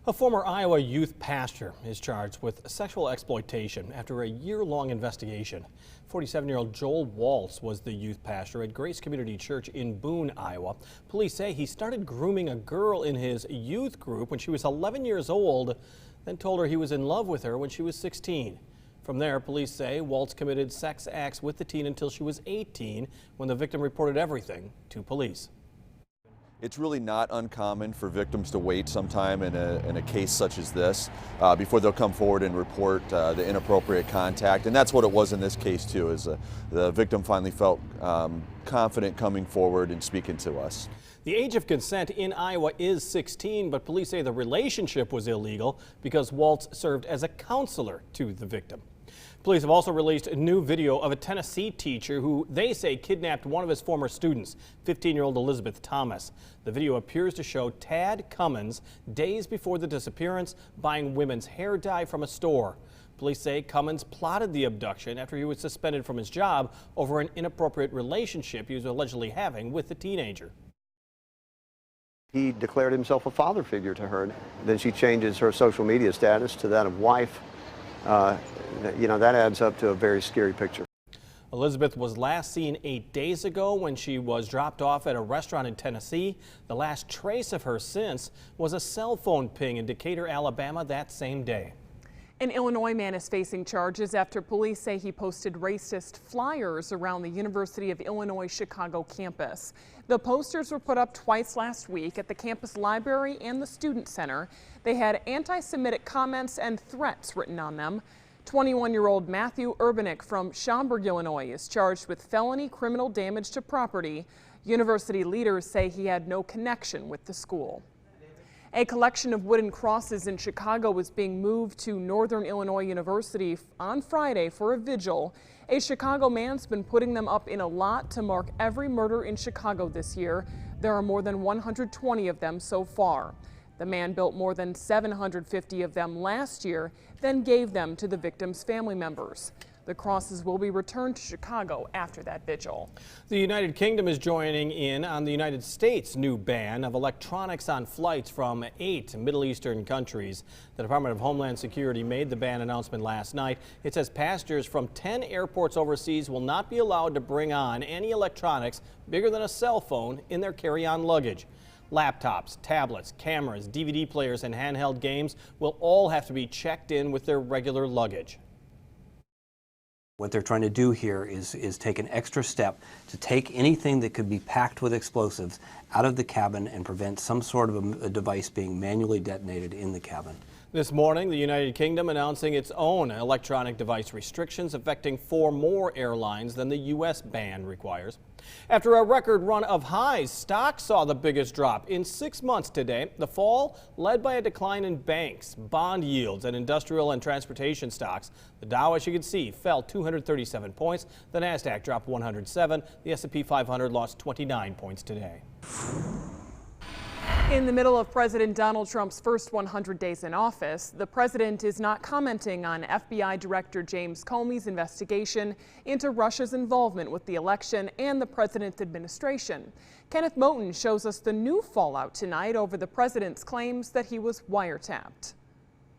A former Iowa youth pastor is charged with sexual exploitation after a year-long investigation. 47-year-old Joel Waltz was the youth pastor at Grace Community Church in Boone, Iowa. Police say he started grooming a girl in his youth group when she was 11 years old, then told her he was in love with her when she was 16. From there, police say Waltz committed sex acts with the teen until she was 18, when the victim reported everything to police. It's really not uncommon for victims to wait some time in a case such as this before they'll come forward and report the inappropriate contact. And that's what it was in this case too, is the victim finally felt confident coming forward and speaking to us. The age of consent in Iowa is 16, but police say the relationship was illegal because Waltz served as a counselor to the victim. Police have also released a new video of a Tennessee teacher who they say kidnapped one of his former students, 15-year-old Elizabeth Thomas. The video appears to show Tad Cummins days before the disappearance buying women's hair dye from a store. Police say Cummins plotted the abduction after he was suspended from his job over an inappropriate relationship he was allegedly having with the teenager. He declared himself a father figure to her. Then she changes her social media status to that of wife. That adds up to a very scary picture. Elizabeth was last seen 8 days ago when she was dropped off at a restaurant in Tennessee. The last trace of her since was a cell phone ping in Decatur, Alabama that same day. An Illinois man is facing charges after police say he posted racist flyers around the University of Illinois Chicago campus. The posters were put up twice last week at the campus library and the student center. They had anti-Semitic comments and threats written on them. 21-year-old Matthew Urbanek from Schaumburg, Illinois is charged with felony criminal damage to property. University leaders say he had no connection with the school. A collection of wooden crosses in Chicago was being moved to Northern Illinois University on Friday for a vigil. A Chicago man's been putting them up in a lot to mark every murder in Chicago this year. There are more than 120 of them so far. The man built more than 750 of them last year, then gave them to the victims' family members. The crosses will be returned to Chicago after that vigil. The United Kingdom is joining in on the United States' new ban of electronics on flights from 8 Middle Eastern countries. The Department of Homeland Security made the ban announcement last night. It says passengers from 10 airports overseas will not be allowed to bring on any electronics bigger than a cell phone in their carry-on luggage. Laptops, tablets, cameras, DVD players, and handheld games will all have to be checked in with their regular luggage. What they're trying to do here is take an extra step to take anything that could be packed with explosives out of the cabin and prevent some sort of a device being manually detonated in the cabin. This morning, the United Kingdom announcing its own electronic device restrictions affecting 4 more airlines than the U.S. ban requires. After a record run of highs, stocks saw the biggest drop in 6 months today. The fall led by a decline in banks, bond yields, and industrial and transportation stocks. The Dow, as you can see, fell 237 points. The Nasdaq dropped 107. The S&P 500 lost 29 points today. In the middle of President Donald Trump's first 100 days in office, the president is not commenting on FBI Director James Comey's investigation into Russia's involvement with the election and the president's administration. Kenneth Moten shows us the new fallout tonight over the president's claims that he was wiretapped.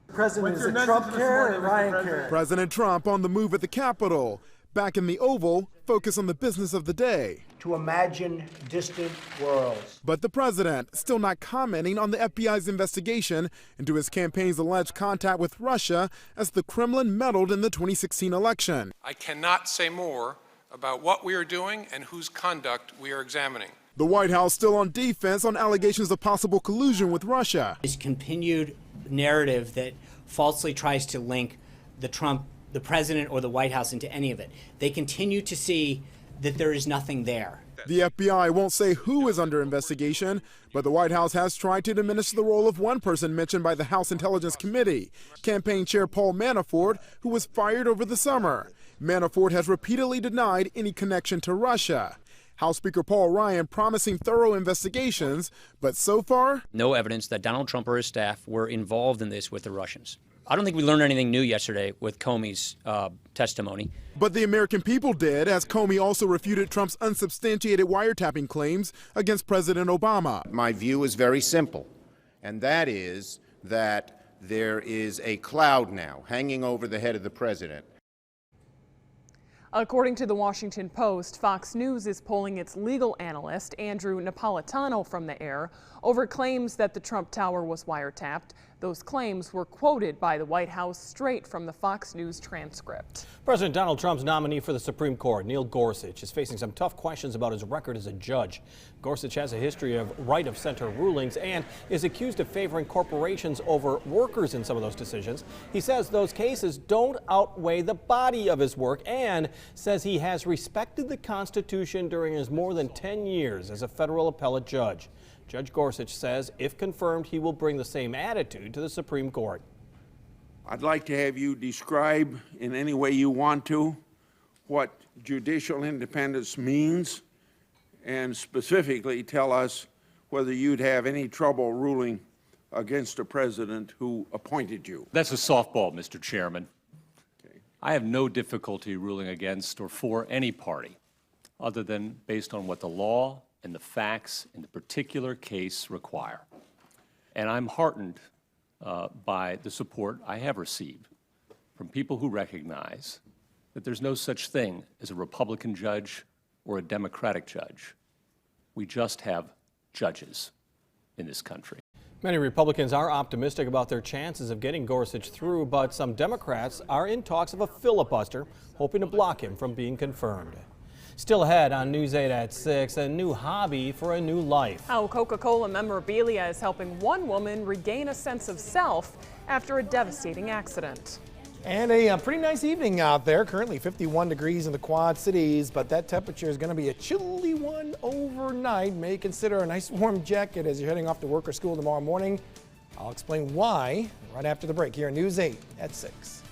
President, is it Trump care or Ryan care? President Trump on the move at the Capitol. Back in the Oval, focus on the business of the day. To imagine distant worlds. But the president still not commenting on the FBI's investigation into his campaign's alleged contact with Russia as the Kremlin meddled in the 2016 election. I cannot say more about what we are doing and whose conduct we are examining. The White House still on defense on allegations of possible collusion with Russia. This continued narrative that falsely tries to link the president or the White House into any of it. They continue to see that there is nothing there. The FBI won't say who is under investigation, but the White House has tried to diminish the role of one person mentioned by the House Intelligence Committee, campaign chair Paul Manafort, who was fired over the summer. Manafort has repeatedly denied any connection to Russia. House Speaker Paul Ryan promising thorough investigations, but so far, no evidence that Donald Trump or his staff were involved in this with the Russians. I don't think we learned anything new yesterday with Comey's testimony. But the American people did, as Comey also refuted Trump's unsubstantiated wiretapping claims against President Obama. My view is very simple, and that is that there is a cloud now hanging over the head of the president. According to the Washington Post, Fox News is pulling its legal analyst, Andrew Napolitano, from the air over claims that the Trump Tower was wiretapped. Those claims were quoted by the White House straight from the Fox News transcript. President Donald Trump's nominee for the Supreme Court, Neil Gorsuch, is facing some tough questions about his record as a judge. Gorsuch has a history of right-of-center rulings and is accused of favoring corporations over workers in some of those decisions. He says those cases don't outweigh the body of his work and says he has respected the Constitution during his more than 10 years as a federal appellate judge. Judge Gorsuch says if confirmed, he will bring the same attitude to the Supreme Court. I'd like to have you describe in any way you want to what judicial independence means, and specifically tell us whether you'd have any trouble ruling against a president who appointed you. That's a softball, Mr. Chairman. Okay. I have no difficulty ruling against or for any party other than based on what the law and the facts in the particular case require. And I'm heartened by the support I have received from people who recognize that there's no such thing as a Republican judge or a Democratic judge. We just have judges in this country. Many Republicans are optimistic about their chances of getting Gorsuch through, but some Democrats are in talks of a filibuster, hoping to block him from being confirmed. Still ahead on News 8 at 6, a new hobby for a new life. How Coca-Cola memorabilia is helping one woman regain a sense of self after a devastating accident. And a pretty nice evening out there. Currently 51 degrees in the Quad Cities, but that temperature is going to be a chilly one overnight. May consider a nice warm jacket as you're heading off to work or school tomorrow morning. I'll explain why right after the break here on News 8 at 6.